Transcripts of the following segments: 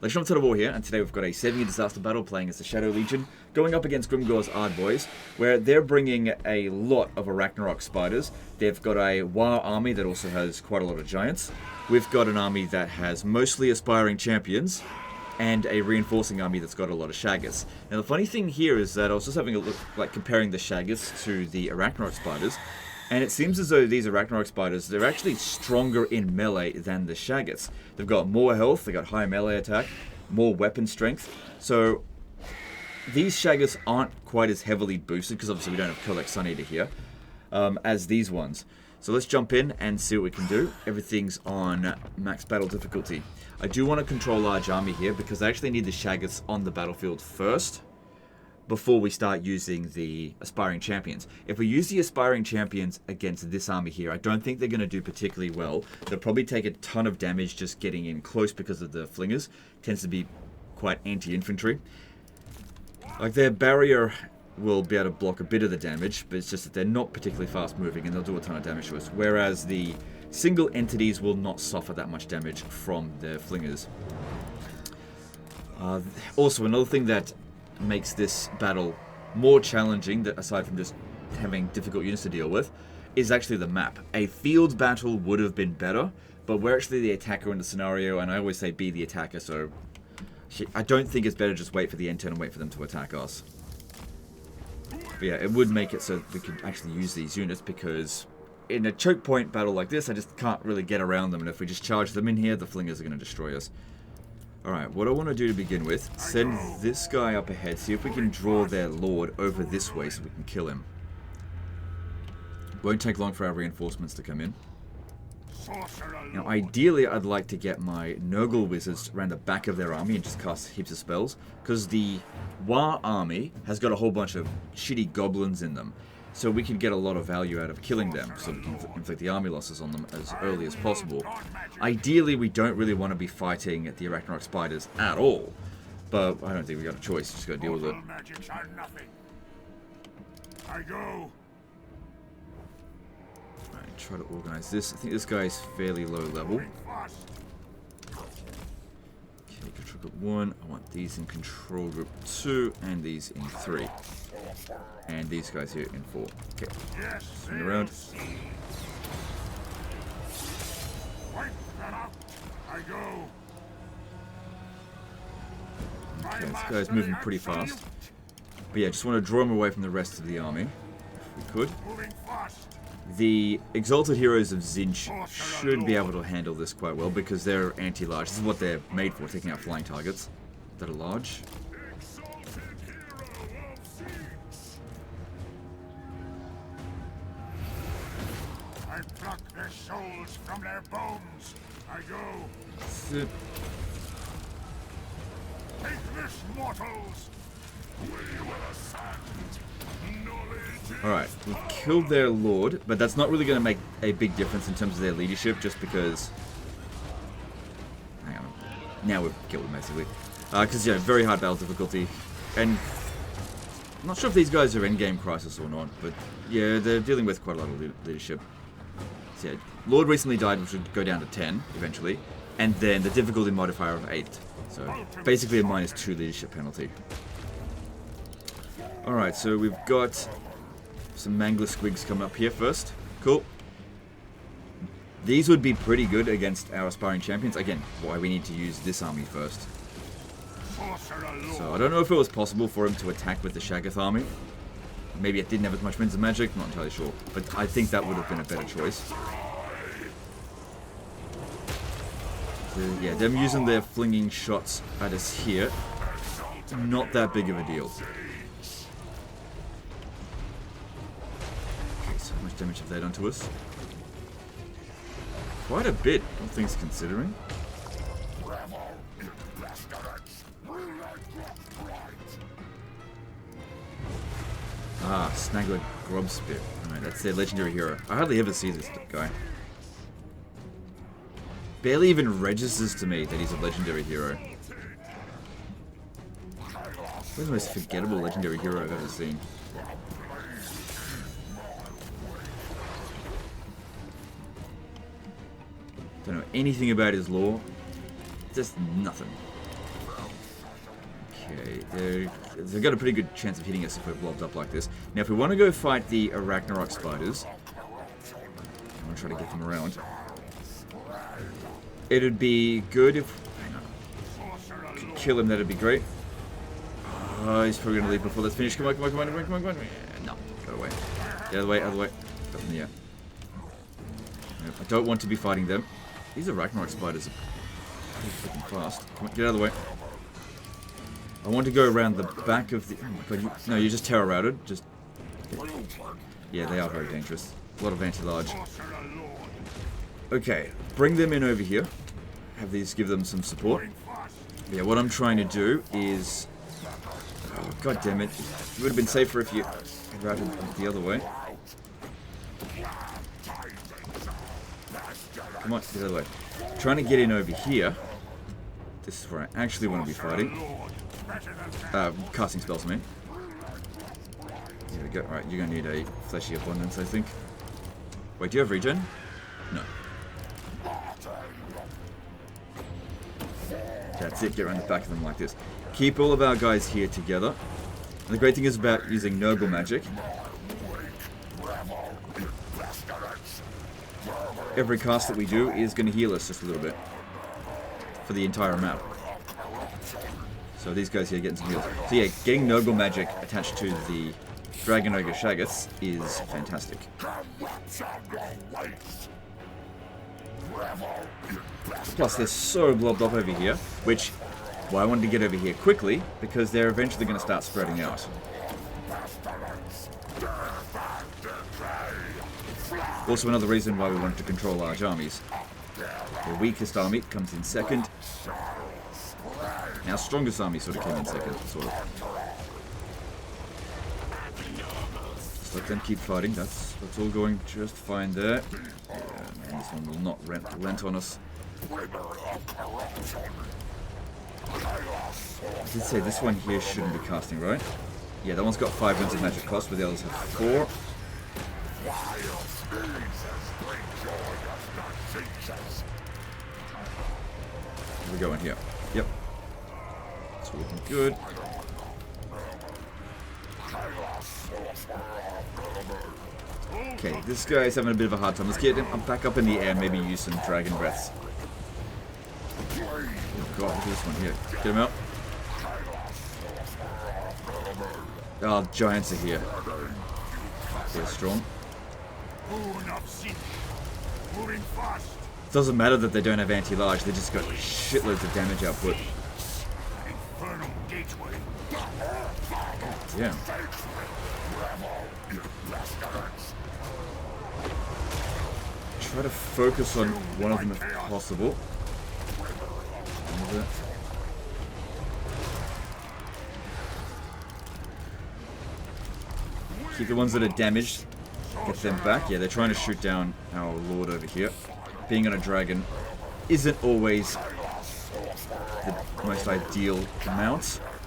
Legend of Total War here, and today we've got a 7-year disaster battle playing as the Shadow Legion, going up against Grimgor's Ardboys, where they're bringing a lot of Ragnarok spiders. They've got a War army that also has quite a lot of giants. We've got an army that has mostly aspiring champions, and a reinforcing army that's got a lot of Shaggers. Now the funny thing here is that I was just having a look, like comparing the Shaggers to the Ragnarok spiders, and it seems as though these Ragnarok spiders, they're actually stronger in melee than the Shaggers. They've got more health, they've got high melee attack, more weapon strength. So these Shaggers aren't quite as heavily boosted, because obviously we don't have Collect Sun Eater here, as these ones. So let's jump in and see what we can do. Everything's on max battle difficulty. I do want to control large army here, because I actually need the Shaggers on the battlefield first, before we start using the aspiring champions. If we use the aspiring champions against this army here, I don't think they're going to do particularly well. They'll probably take a ton of damage just getting in close because of the flingers. Tends to be quite anti-infantry. Like, their barrier will be able to block a bit of the damage, but it's just that they're not particularly fast moving and they'll do a ton of damage to us. Whereas the single entities will not suffer that much damage from their flingers. Also, another thing that makes this battle more challenging, that aside from just having difficult units to deal with, is actually the map. A field battle would have been better, but we're actually the attacker in the scenario, and I always say be the attacker, so I don't think it's better just wait for the end turn and wait for them to attack us. But yeah, it would make it so that we could actually use these units, because in a choke point battle like this, I just can't really get around them, and if we just charge them in here, the flingers are going to destroy us. Alright, what I want to do to begin with, send this guy up ahead, see if we can draw their lord over this way so we can kill him. Won't take long for our reinforcements to come in. Now ideally I'd like to get my Nurgle wizards around the back of their army and just cast heaps of spells, because the War army has got a whole bunch of shitty goblins in them. So we can get a lot of value out of killing them, so we can inflict the army losses on them as early as possible. Ideally, we don't really want to be fighting the Ragnarok spiders at all, but I don't think we got a choice. Just got to deal with it. Alright, try to organize this. I think this guy's fairly low level. Okay, control group 1. I want these in control group 2, and these in 3. And these guys here in 4. Okay, swing around. Okay, this guy's moving pretty fast. But yeah, just want to draw him away from the rest of the army, if we could. The Exalted Heroes of Zinch should be able to handle this quite well, because they're anti-large. This is what they're made for, taking out flying targets that are large. I pluck their souls from their bones. I go. That's it. Take this, mortals. Alright, we've killed their lord, but that's not really going to make a big difference in terms of their leadership, just because... Hang on. Now we've killed them, basically. Because, yeah, very hard battle difficulty. And I'm not sure if these guys are endgame crisis or not, but yeah, they're dealing with quite a lot of leadership. So, yeah, Lord recently died, which would go down to 10, eventually. And then the difficulty modifier of 8. So, basically a -2 leadership penalty. Alright, so we've got some Mangler Squigs coming up here first. Cool. These would be pretty good against our aspiring champions. Again, why we need to use this army first. So I don't know if it was possible for him to attack with the Shaggoth army. Maybe it didn't have as much Winds of Magic, not entirely sure. But I think that would have been a better choice. So, yeah, them using their flinging shots at us here, not that big of a deal. How much damage have they done to us? Quite a bit, all things considering. Ah, Snagler Grobspit. Alright, that's their legendary hero. I hardly ever see this guy. Barely even registers to me that he's a legendary hero. He's the most forgettable legendary hero I've ever seen. Don't know anything about his lore. Just nothing. Okay, they've got a pretty good chance of hitting us if we're blobbed up like this. Now, if we want to go fight the Arachnarok spiders, I'm going to try to get them around. It'd be good if... Hang on. Could kill him, that'd be great. Oh, he's probably going to leave before that's finished. Come on, come on, come on, come on, come on, come on. No, go away. Get out of the way, out of the way. Got them in the air. Nope, I don't want to be fighting them. These Arachnarok spiders are pretty freaking fast. Come on, get out of the way. I want to go around the back of the... Oh my god, no, you're just terror routed. Just... Yeah, they are very dangerous. A lot of anti-large. Okay, bring them in over here. Have these give them some support. Yeah, what I'm trying to do is... Oh, god damn it. It would have been safer if you had routed the other way. Come on, get out of the way. Trying to get in over here. This is where I actually want to be fighting. Casting spells, I mean. Here we go. Alright, you're going to need a fleshy abundance, I think. Wait, do you have regen? No. That's it, get around the back of them like this. Keep all of our guys here together. And the great thing is about using Nurgle magic. Every cast that we do is going to heal us just a little bit. For the entire map. So these guys here are getting some heals. So yeah, getting Nurgle magic attached to the Dragon Ogre Shaggoths is fantastic. Plus they're so blobbed up over here, which, well, I wanted to get over here quickly, because they're eventually going to start spreading out. Also another reason why we wanted to control large armies. The weakest army comes in second. Our strongest army sort of came in second, sort of. Just let them keep fighting. That's all going just fine there. Yeah, man, this one will not relent on us. I did say this one here shouldn't be casting, right? Yeah, that one's got 5 runes of magic cost, but the others have 4. We're going here. Yep. It's looking good. Okay, this guy's having a bit of a hard time. Let's get him back up in the air and maybe use some dragon breaths. Oh god, look at this one here. Get him out. Oh, giants are here. They're strong. Doesn't matter that they don't have anti-large, they just got shitloads of damage output. Yeah. Try to focus on one of them if possible. Keep the ones that are damaged. Get them back. Yeah, they're trying to shoot down our lord over here. Being on a dragon isn't always the most ideal mount.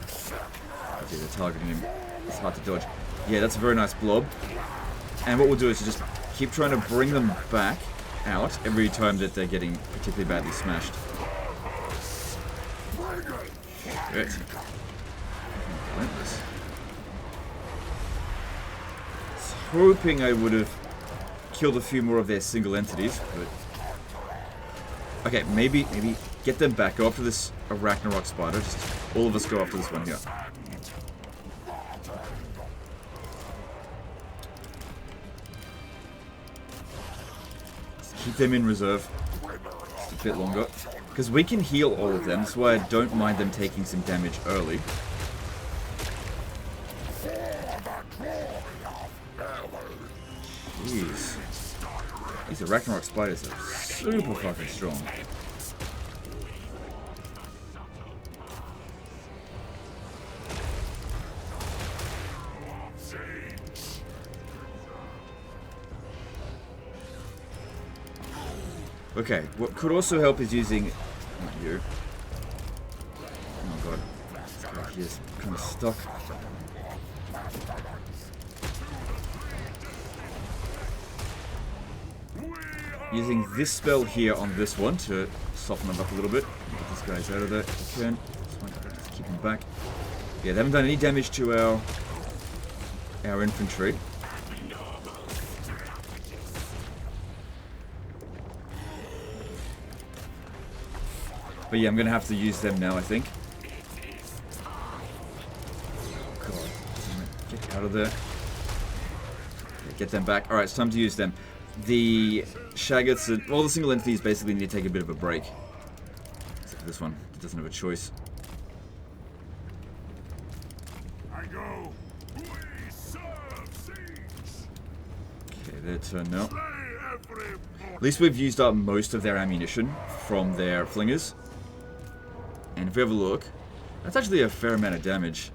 See, they're targeting him. It's hard to dodge. Yeah, that's a very nice blob. And what we'll do is just keep trying to bring them back out every time that they're getting particularly badly smashed. Good. Relentless. Hoping I would have killed a few more of their single entities, but okay, maybe get them back. Go after this Arachnarok spider. Just all of us go after this one here. Just keep them in reserve just a bit longer, because we can heal all of them. That's why I don't mind them taking some damage early. Jeez. These Arachnarok spiders are super fucking strong. Okay, what could also help is using... Not you. Oh god. This guy here is kind of stuck. Using this spell here on this one to soften them up a little bit. Get these guys out of there if you can. keep them back. Yeah, they haven't done any damage to our infantry. But yeah, I'm going to have to use them now, I think. God, get out of there. Get them back. Alright, it's time to use them. The Shaggots, all the single entities basically need to take a bit of a break. Except for this one, it doesn't have a choice. I go. Okay, their turn now. At least we've used up most of their ammunition from their flingers. And if we have a look, that's actually a fair amount of damage.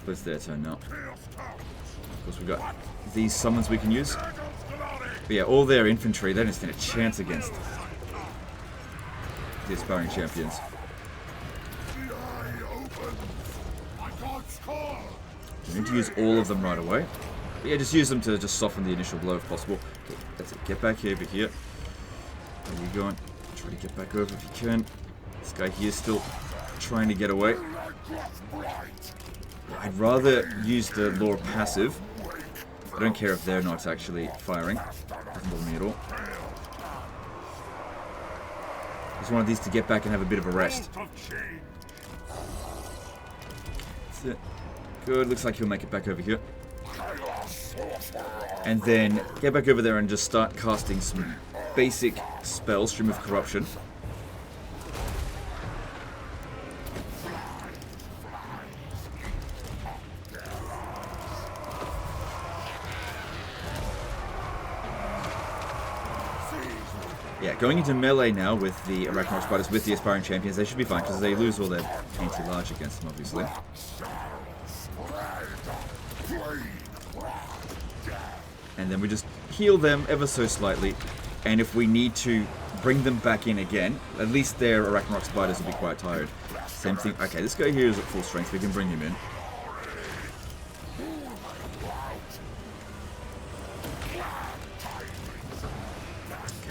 But it's their turn now. Of course, we've got these summons we can use. But yeah, all their infantry, they don't stand a chance against the aspiring champions. We need to use all of them right away. But yeah, just use them to just soften the initial blow if possible. Okay, that's it. Get back over here. Where are you going? Try to get back over if you can. This guy here is still trying to get away. I'd rather use the lore passive. I don't care if they're not actually firing. Doesn't bother me at all. Just wanted these to get back and have a bit of a rest. That's it. Good. Looks like he'll make it back over here. And then get back over there and just start casting some basic spells. Stream of Corruption. Yeah, going into melee now with the Arachnarok Spiders, with the Aspiring Champions, they should be fine, because they lose all their anti-large against them, obviously. And then we just heal them ever so slightly, and if we need to bring them back in again, at least their Arachnarok Spiders will be quite tired. Same thing. Okay, this guy here is at full strength, we can bring him in.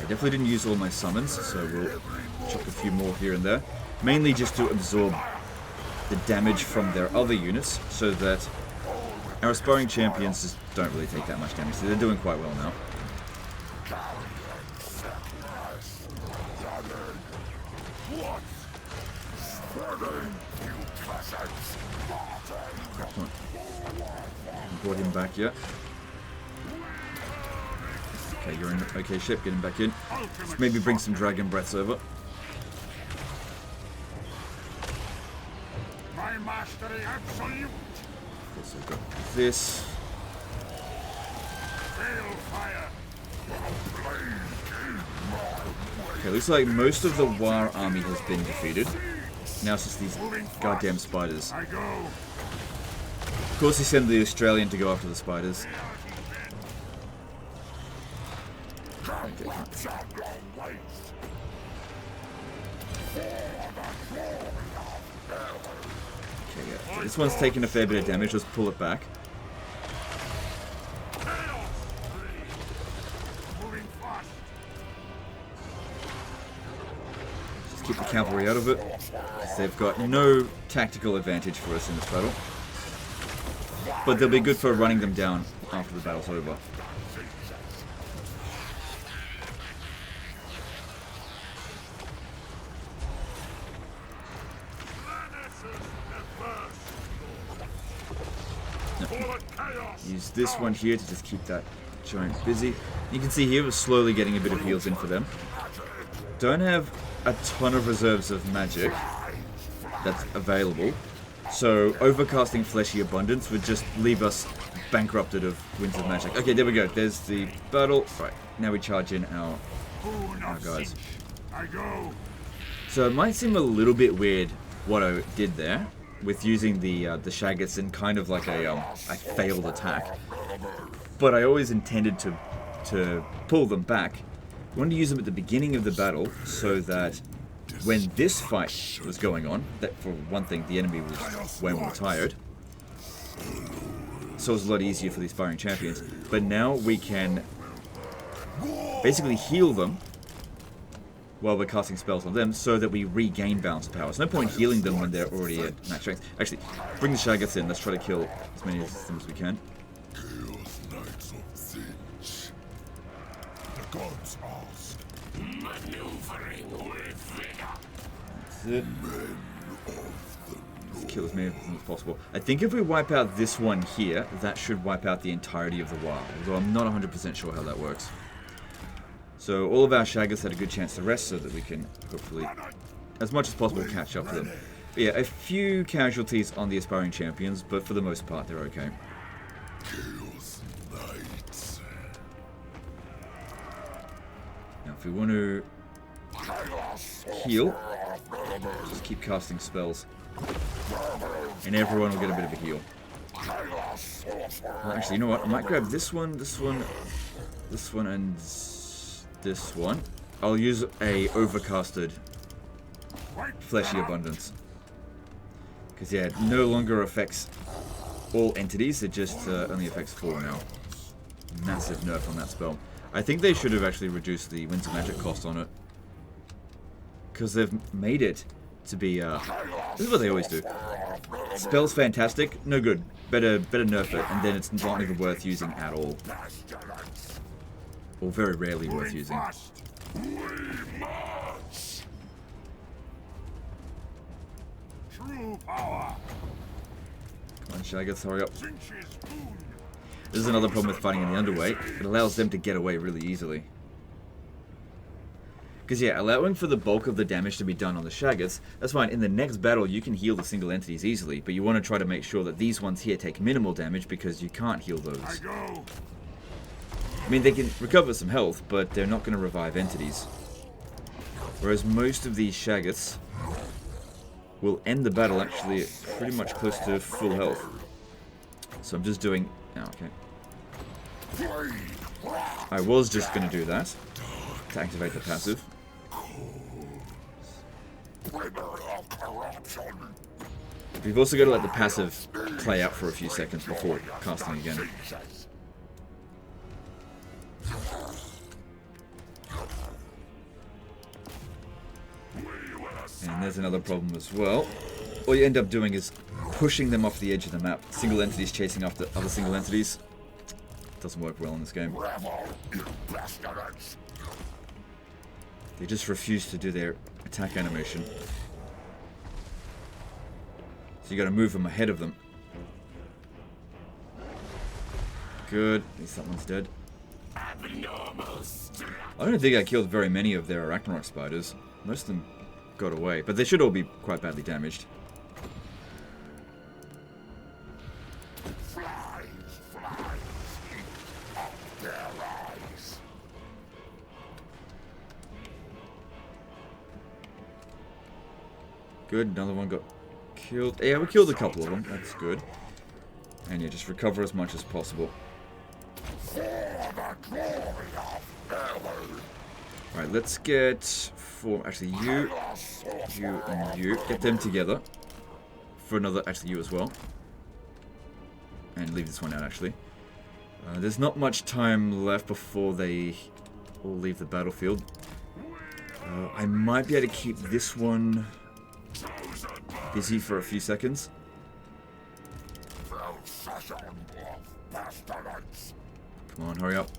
Definitely didn't use all my summons, so we'll chuck a few more here and there. Mainly just to absorb the damage from their other units, so that our aspiring champions just don't really take that much damage. So they're doing quite well now. Brought him back yet. Okay, you're in okay ship, get him back in. Let's maybe bring some dragon breaths over. My mastery absolute. Also got this. Okay, looks like most of the War army has been defeated. Now it's just these goddamn spiders. Of course, he sent the Australian to go after the spiders. Okay, yeah. This one's taking a fair bit of damage. Let's pull it back. Just keep the cavalry out of it, because they've got no tactical advantage for us in this battle. But they'll be good for running them down after the battle's over. Use this one here to just keep that giant busy. You can see here we're slowly getting a bit of heals in for them. Don't have a ton of reserves of magic that's available, so overcasting Fleshy Abundance would just leave us bankrupted of Winds of Magic. Okay, there we go. There's the battle. Right, now we charge in our guys. So it might seem a little bit weird what I did there, with using the Shaggots in kind of like a failed attack. But I always intended to pull them back. I wanted to use them at the beginning of the battle so that when this fight was going on, that for one thing, the enemy was way more tired. So it was a lot easier for the aspiring champions. But now we can basically heal them while we're casting spells on them so that we regain balance of power. There's no point healing them when they're already at max strength. Actually, bring the Shaggoths in. Let's try to kill as many of them as we can. Chaos Knights of Zinch. The gods ask. Maneuvering with vigor. That's it. Let's kill as many of them as possible. I think if we wipe out this one here, that should wipe out the entirety of the wild. Although I'm not 100% sure how that works. So all of our Shaggoths had a good chance to rest so that we can hopefully, as much as possible, catch up to them. But yeah, a few casualties on the aspiring champions, but for the most part, they're okay. Chaos Knights. Now, if we want to heal, just keep casting spells. And everyone will get a bit of a heal. Well, actually, you know what? I might grab this one, this one, this one, and this one. I'll use a overcasted fleshy abundance. Because, yeah, it no longer affects all entities. It just only affects 4 now. Massive nerf on that spell. I think they should have actually reduced the winter magic cost on it. Because they've made it to be, this is what they always do. Spell's fantastic, no good. Better nerf it, and then it's not even worth using at all. Or very rarely worth using. True power. Come on, Shaggoths, hurry up. This is another problem with fighting in the underweight. It allows them to get away really easily. Because yeah, allowing for the bulk of the damage to be done on the Shaggoths, that's fine. In the next battle, you can heal the single entities easily, but you want to try to make sure that these ones here take minimal damage because you can't heal those. I mean, they can recover some health, but they're not going to revive entities. Whereas most of these Shaggoths will end the battle actually at pretty much close to full health. So I'm just doing... Oh, okay. I was just going to do that to activate the passive. We've also got to let the passive play out for a few seconds before casting again. And there's another problem as well. All you end up doing is pushing them off the edge of the map. Single entities chasing after other single entities. Doesn't work well in this game. They just refuse to do their attack animation. So you gotta move them ahead of them. Good. At least that one's dead. I don't think I killed very many of their Arachnarok spiders. Most of them got away, but they should all be quite badly damaged. Good, another one got killed. Yeah, we killed a couple of them. That's good. And yeah, just recover as much as possible. Alright, let's get four. Actually, you, and you. Get them together. For another. Actually, you as well. And leave this one out, actually. There's not much time left before they all leave the battlefield. I might be able to keep this one busy for a few seconds. Come on, hurry up.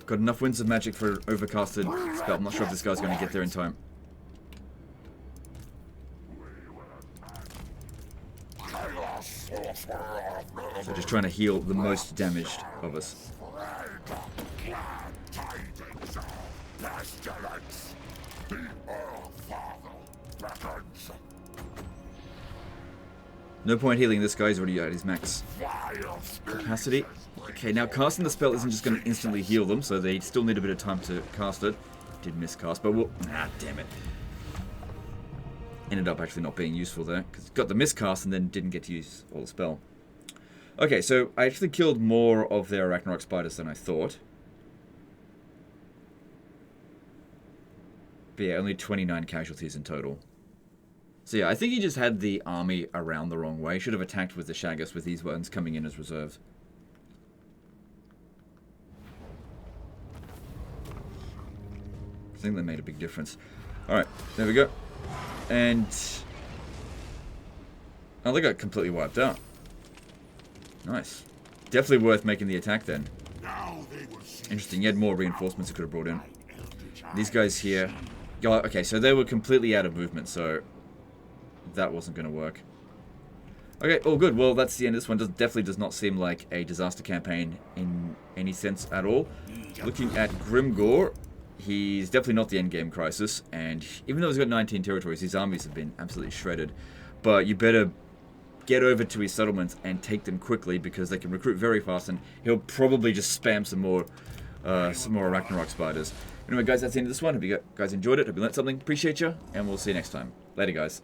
Got enough winds of magic for an overcasted spell. I'm not sure if this guy's going to get there in time. So just trying to heal the most damaged of us. No point healing this guy, he's already at his max capacity. Okay, now casting the spell isn't just going to instantly heal them, so they still need a bit of time to cast it. Did miscast, but we'll... Ah, damn it. Ended up actually not being useful there, because got the miscast and then didn't get to use all the spell. Okay, so I actually killed more of their Arachnarok spiders than I thought. But yeah, only 29 casualties in total. So yeah, I think he just had the army around the wrong way. Should have attacked with the Shaggoths with these ones coming in as reserves. I think that made a big difference. Alright, there we go. And... oh, they got completely wiped out. Nice. Definitely worth making the attack then. Interesting, you had more reinforcements you could have brought in. These guys here... yeah, okay, so they were completely out of movement, so... that wasn't going to work. Okay, all good. Well, that's the end of this one. Definitely does not seem like a disaster campaign in any sense at all. Looking at Grimgor, he's definitely not the endgame crisis, and even though he's got 19 territories, his armies have been absolutely shredded. But you better get over to his settlements and take them quickly, because they can recruit very fast, and he'll probably just spam some more Ragnarok spiders. Anyway, guys, that's the end of this one. Hope you guys enjoyed it. Hope you learned something. Appreciate you, and we'll see you next time. Later, guys.